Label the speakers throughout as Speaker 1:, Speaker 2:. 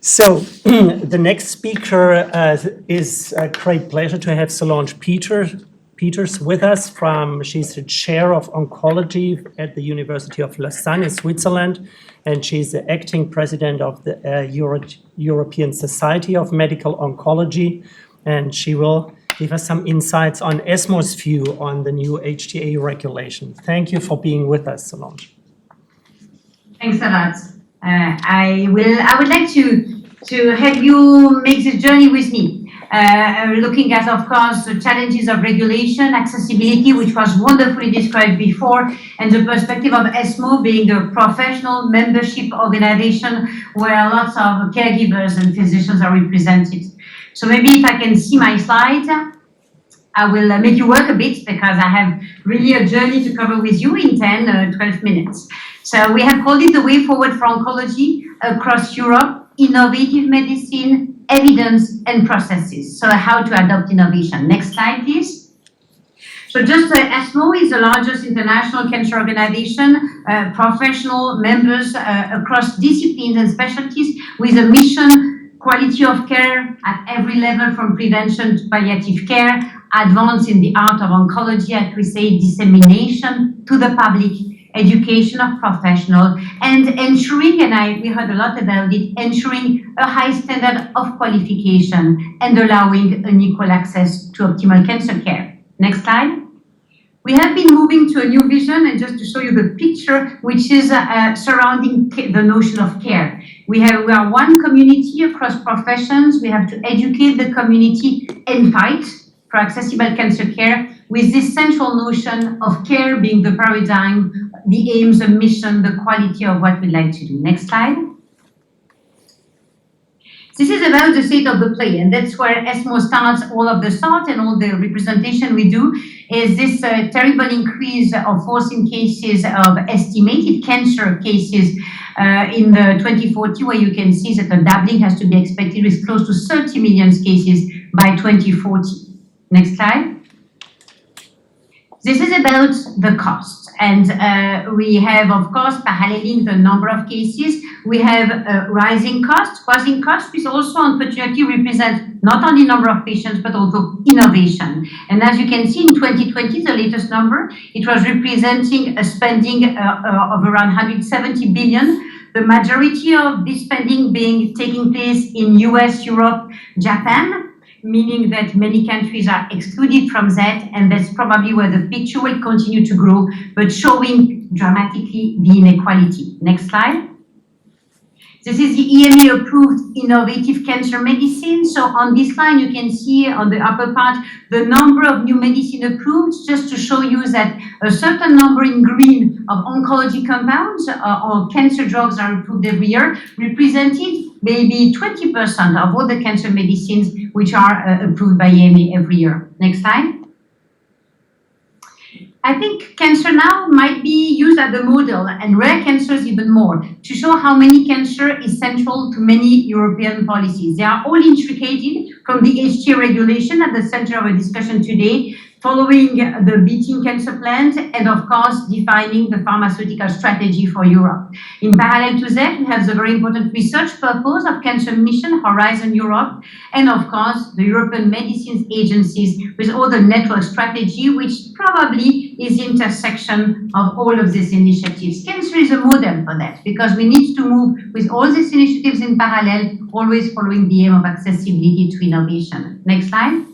Speaker 1: So the next speaker is a great pleasure to have Solange Peters with us. She's the chair of oncology at the University of Lausanne in Switzerland, and she's the acting president of the European Society of Medical Oncology, and she will give us some insights on ESMO's view on the new HTA regulation. Thank you for being with us, Solange.
Speaker 2: Thanks a lot. I would like to have you make this journey with me, looking at, of course, the challenges of regulation, accessibility, which was wonderfully described before, and the perspective of ESMO being a professional membership organization where lots of caregivers and physicians are represented. So maybe if I can see my slides, I will make you work a bit because I have really a journey to cover with you in 10, 12 minutes. So we have called it the way forward for oncology across Europe, innovative medicine, evidence and processes. So how to adopt innovation. Next slide, please. So just ESMO is the largest international cancer organization, professional members across disciplines and specialties with a mission, quality of care at every level from prevention to palliative care, advance in the art of oncology, as we say, dissemination to the public, education of professionals, and ensuring, and we heard a lot about it, ensuring a high standard of qualification and allowing an equal access to optimal cancer care. Next slide. We have been moving to a new vision, and just to show you the picture, which is surrounding the notion of care. We are one community across professions. We have to educate the community and fight for accessible cancer care with this central notion of care being the paradigm, the aims, the mission, the quality of what we'd like to do. Next slide. This is about the state of the play, and that's where ESMO starts all of the start and all the representation we do is this terrible increase of forcing cases of estimated cancer cases in the 2040, where you can see that a doubling has to be expected with close to 30 million cases by 2040. Next slide. This is about the cost, and we have, of course, paralleling the number of cases, we have rising costs, which also unfortunately represent not only number of patients, but also innovation. And as you can see in 2020, the latest number, it was representing a spending of around 170 billion. The majority of this spending taking place in US, Europe, Japan, meaning that many countries are excluded from that, and that's probably where the picture will continue to grow, but showing dramatically the inequality. Next slide. This is the EMA approved innovative cancer medicine. So on this line, you can see on the upper part, the number of new medicine approved, just to show you that a certain number in green of oncology compounds or cancer drugs are approved every year, represented maybe 20% of all the cancer medicines which are approved by EMA every year. Next slide. I think cancer now might be used as a model, and rare cancers even more, to show how many cancer is central to many European policies. They are all intricated from the HTA regulation at the center of our discussion today, following the beating cancer plans, and of course, defining the pharmaceutical strategy for Europe. In parallel to that, we have the very important research purpose of Cancer Mission Horizon Europe, and of course, the European medicines agencies with all the network strategy, which probably is the intersection of all of these initiatives. Cancer is a model for that, because we need to move with all these initiatives in parallel, always following the aim of accessibility to innovation. Next slide.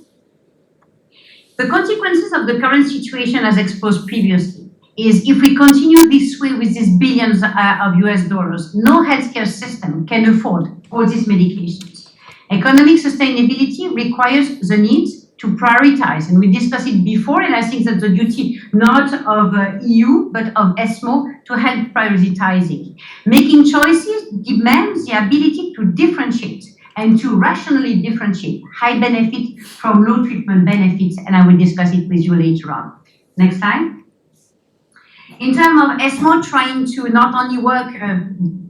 Speaker 2: The consequences of the current situation, as exposed previously, is if we continue this way with these billions of US dollars, no healthcare system can afford all these medications. Economic sustainability requires the need to prioritize, and we discussed it before, and I think that's the duty not of EU, but of ESMO to help prioritizing. Making choices demands the ability to differentiate and to rationally differentiate high benefit from low treatment benefits, and I will discuss it with you later on. Next slide. In terms of ESMO trying to not only work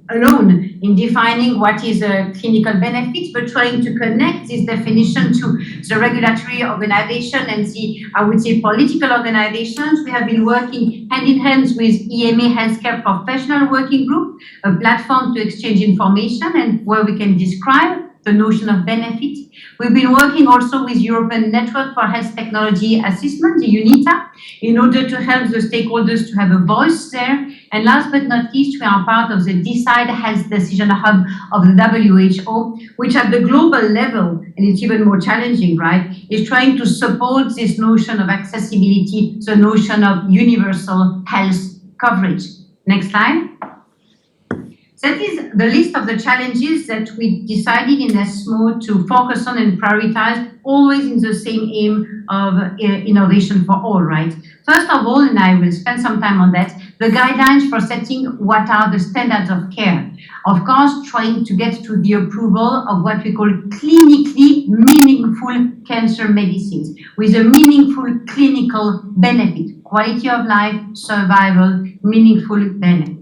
Speaker 2: alone in defining what is a clinical benefit, but trying to connect this definition to the regulatory organization and the, I would say, political organizations. We have been working hand in hand with EMA Healthcare Professional Working Group, a platform to exchange information and where we can describe the notion of benefit. We've been working also with European Network for Health Technology Assessment, the UNITA, in order to help the stakeholders to have a voice there. And last but not least, we are part of the Decide Health Decision Hub of the WHO, which at the global level, and it's even more challenging, right, is trying to support this notion of accessibility, the notion of universal health coverage. Next slide. That is the list of the challenges that we decided in ESMO to focus on and prioritize, always in the same aim of innovation for all, right? First of all, and I will spend some time on that, the guidelines for setting what are the standards of care. Of course, trying to get to the approval of what we call clinically meaningful cancer medicines with a meaningful clinical benefit, quality of life, survival, meaningful benefit.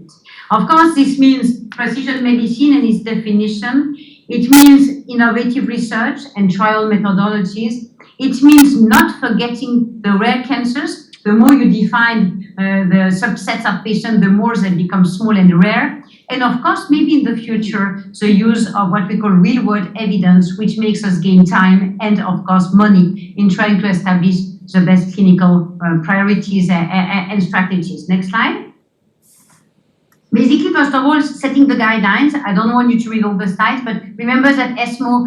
Speaker 2: Of course, this means precision medicine and its definition. It means innovative research and trial methodologies. It means not forgetting the rare cancers. The more you define the subsets of patients, the more they become small and rare. And of course, maybe in the future, the use of what we call real-world evidence, which makes us gain time and, of course, money in trying to establish the best clinical priorities and strategies. Next slide. Basically, first of all, setting the guidelines. I don't want you to read all the slides, but remember that ESMO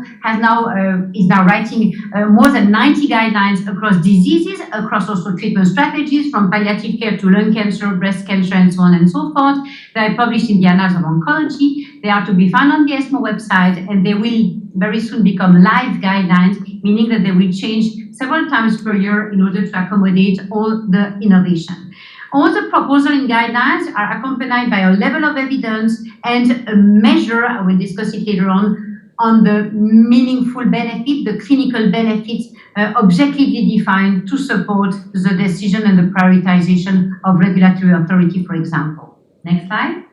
Speaker 2: is now writing more than 90 guidelines across diseases, across also treatment strategies, from palliative care to lung cancer, breast cancer, and so on and so forth. They are published in the Annals of Oncology. They are to be found on the ESMO website, and they will very soon become live guidelines, meaning that they will change several times per year in order to accommodate all the innovation. All the proposals and guidelines are accompanied by a level of evidence and a measure, I will discuss it later on the meaningful benefit, the clinical benefits objectively defined to support the decision and the prioritization of regulatory authority, for example. Next slide.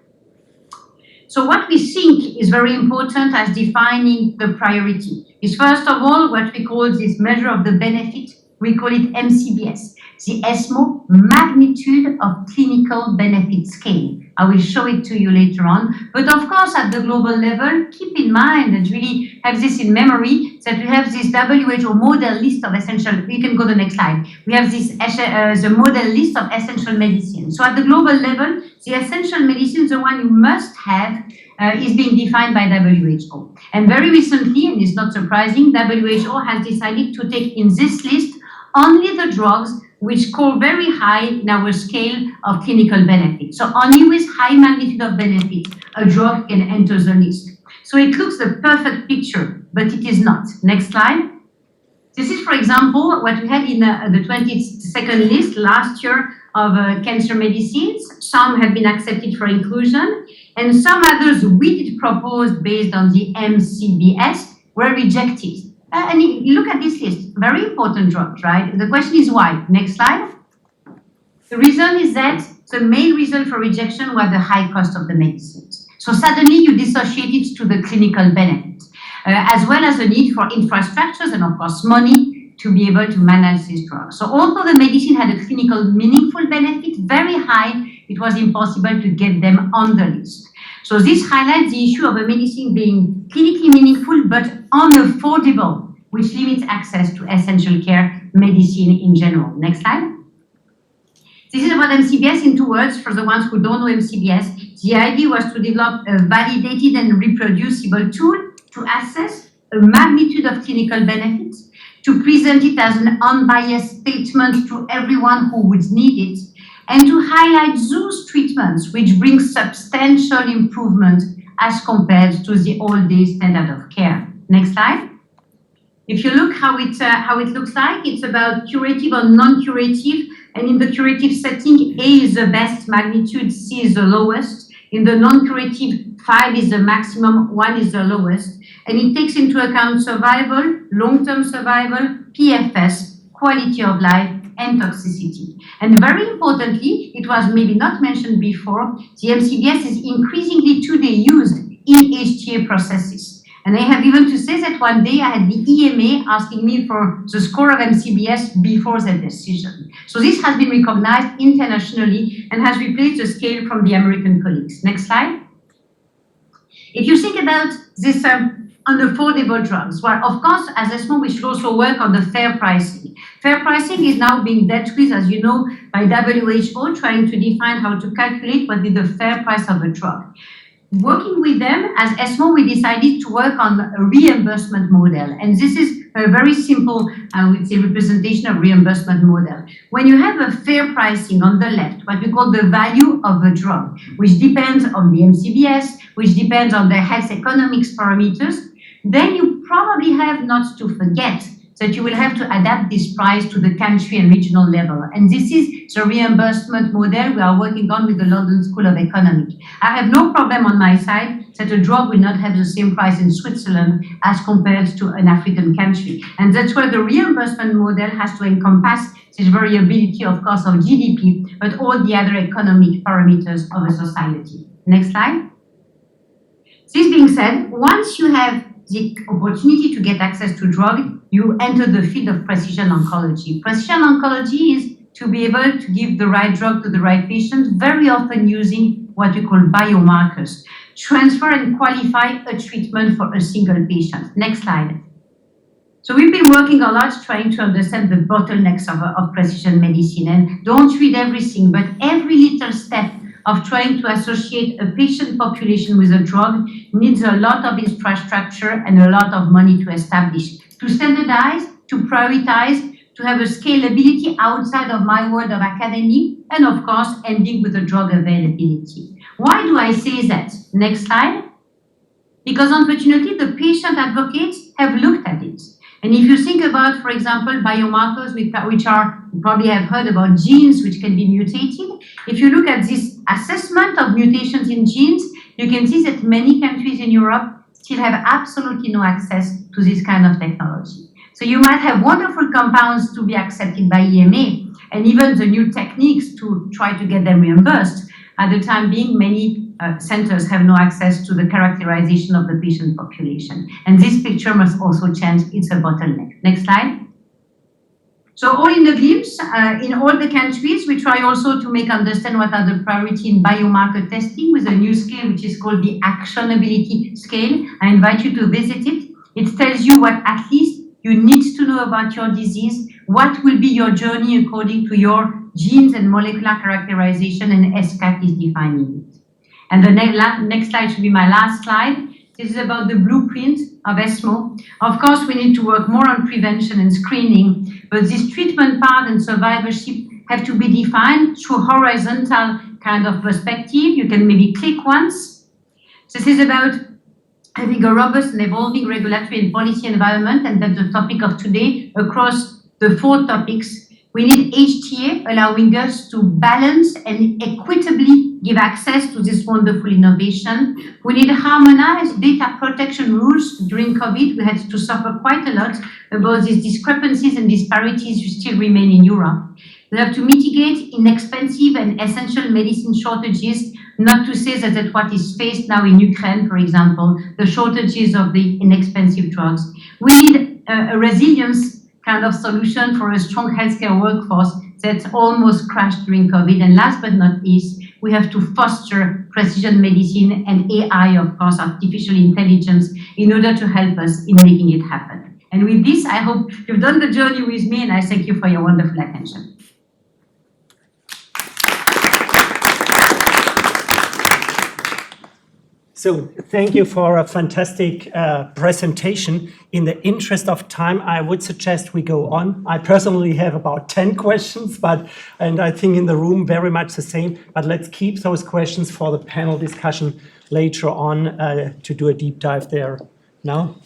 Speaker 2: So what we think is very important as defining the priority is, first of all, what we call this measure of the benefit. We call it MCBS, the ESMO Magnitude of Clinical Benefit Scale. I will show it to you later on. But of course, at the global level, keep in mind and really have this in memory that we have this WHO model list of essential, you can go to the next slide. We have this the model list of essential medicine. So at the global level, the essential medicine, the one you must have, is being defined by WHO. And very recently, and it's not surprising, WHO has decided to take in this list only the drugs which score very high in our scale of clinical benefit. So only with high magnitude of benefit, a drug can enter the list. So it looks the perfect picture, but it is not. Next slide. This is, for example, what we had in the 22nd list last year of cancer medicines. Some have been accepted for inclusion, and some others we did propose based on the MCBS were rejected. And you look at this list, very important drugs, right? The question is why? Next slide. The reason is that the main reason for rejection was the high cost of the medicines. So suddenly you dissociate it to the clinical benefit, as well as the need for infrastructures and of course money to be able to manage these drugs. So although the medicine had a clinical meaningful benefit, very high, it was impossible to get them on the list. So this highlights the issue of a medicine being clinically meaningful but unaffordable, which limits access to essential care medicine in general. Next slide. This is about MCBS in 2 words for the ones who don't know MCBS. The idea was to develop a validated and reproducible tool to assess a magnitude of clinical benefits, to present it as an unbiased statement to everyone who would need it, and to highlight those treatments which bring substantial improvement as compared to the old-day standard of care. Next slide. If you look how it looks like, it's about curative or non-curative, and in the curative setting, A is the best magnitude, C is the lowest. In the non-curative, 5 is the maximum, 1 is the lowest, and it takes into account survival, long-term survival, PFS, quality of life, and toxicity. And very importantly, it was maybe not mentioned before, the MCBS is increasingly today used in HTA processes. And I have even to say that one day I had the EMA asking me for the score of MCBS before the decision. So this has been recognized internationally and has replaced the scale from the American colleagues. Next slide. If you think about this unaffordable drugs, well, of course, as ESMO, we should also work on the fair pricing. Fair pricing is now being dealt with, as you know, by WHO, trying to define how to calculate what is the fair price of a drug. Working with them, as ESMO, we decided to work on a reimbursement model. And this is a very simple, I would say, representation of reimbursement model. When you have a fair pricing on the left, what we call the value of a drug, which depends on the MCBS, which depends on the health economics parameters, then you probably have not to forget that you will have to adapt this price to the country and regional level. And this is the reimbursement model we are working on with the London School of Economics. I have no problem on my side that a drug will not have the same price in Switzerland as compared to an African country. And that's where the reimbursement model has to encompass this variability, of course, of GDP, but all the other economic parameters of a society. Next slide. This being said, once you have the opportunity to get access to drug, you enter the field of precision oncology. Precision oncology is to be able to give the right drug to the right patient, very often using what we call biomarkers, transfer and qualify a treatment for a single patient. Next slide. So we've been working a lot trying to understand the bottlenecks of precision medicine, and don't read everything, but every little step of trying to associate a patient population with a drug needs a lot of infrastructure and a lot of money to establish, to standardize, to prioritize, to have a scalability outside of my world of academy, and of course, ending with the drug availability. Why do I say that? Next slide. Because unfortunately, the patient advocates have looked at it. And if you think about, for example, biomarkers, which are, you probably have heard about genes which can be mutated. If you look at this assessment of mutations in genes, you can see that many countries in Europe still have absolutely no access to this kind of technology. So you might have wonderful compounds to be accepted by EMA, and even the new techniques to try to get them reimbursed. At the time being, many centers have no access to the characterization of the patient population. And this picture must also change. It's a bottleneck. Next slide. So all in the glimpse, in all the countries, we try also to make understand what are the priority in biomarker testing with a new scale, which is called the actionability scale. I invite you to visit it. It tells you what at least you need to know about your disease, what will be your journey according to your genes and molecular characterization, and SCAT is defining it. And the next slide should be my last slide. This is about the blueprint of ESMO. Of course, we need to work more on prevention and screening, but this treatment part and survivorship have to be defined through horizontal kind of perspective. You can maybe click once. This is about having a robust and evolving regulatory and policy environment, and that's the topic of today across the 4 topics. We need HTA allowing us to balance and equitably give access to this wonderful innovation. We need harmonized data protection rules. During COVID, we had to suffer quite a lot about these discrepancies and disparities which still remain in Europe. We have to mitigate inexpensive and essential medicine shortages, not to say that that's what is faced now in Ukraine, for example, the shortages of the inexpensive drugs. We need a resilience kind of solution for a strong healthcare workforce that almost crashed during COVID. And last but not least, we have to foster precision medicine and AI, of course, artificial intelligence, in order to help us in making it happen. And with this, I hope you've done the journey with me, and I thank you for your wonderful attention.
Speaker 1: So thank you for a fantastic presentation. In the interest of time, I would suggest we go on. I personally have about 10 questions, and I think in the room very much the same, but let's keep those questions for the panel discussion later on to do a deep dive there. Now,